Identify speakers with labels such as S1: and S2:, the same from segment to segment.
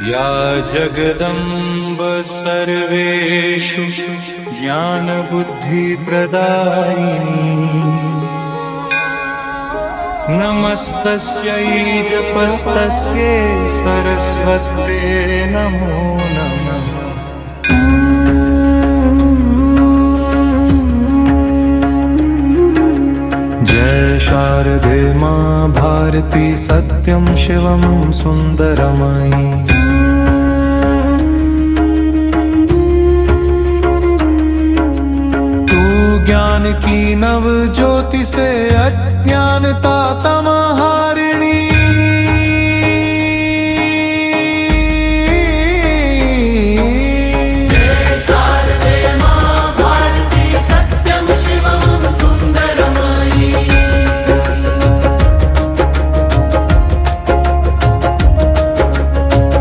S1: या जगदम्ब सर्वेषु ज्ञानबुद्धिप्रदायिनी नमस्तस्यै जपस्तस्यै सरस्वत्यै नमो नमः। जय शारदे मां भारती सत्यं शिवं सुन्दरमयी। तू ज्ञान की नव ज्योति से अज्ञानता तमहारिणी।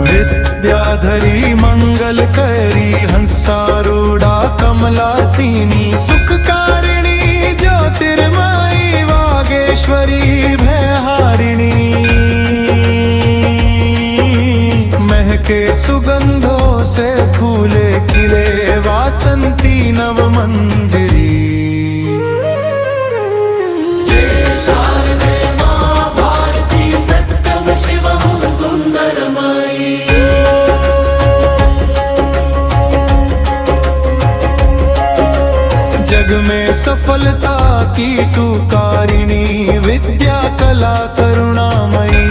S1: विद्याधरी मंगलकरी हंसारूढ़ा कमलासीनी सुखकारिणी ज्योतिर्मयी वागेश्वरी भयहारिणी। महके सुगंधों से फूले खिले वासंती नव मंजरी। जग में सफलता की तू कारिणी विद्या कला करुणामयी।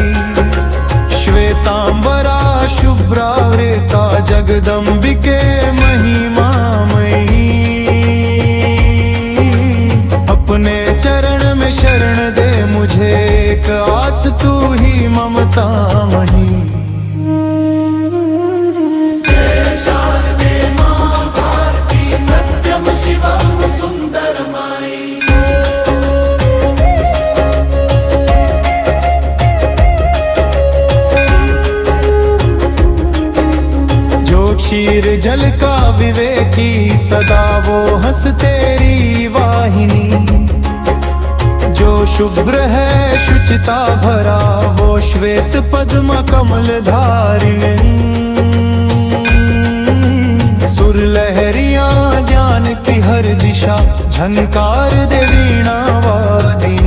S1: श्वेतांबरा शुभ्रावृता जगदम्बिके महिमामयी। अपने चरण में शरण दे मुझे एक आस तू ही ममतामयी। क्षीर जल का विवेकी सदा वो हंस तेरी वाहिनी। जो शुभ्र है शुचिता भरा वो श्वेत पद्म कमल धारिणी। सुर लहरियां ज्ञान की हर दिशा झंकार दे वीणा वादिनी।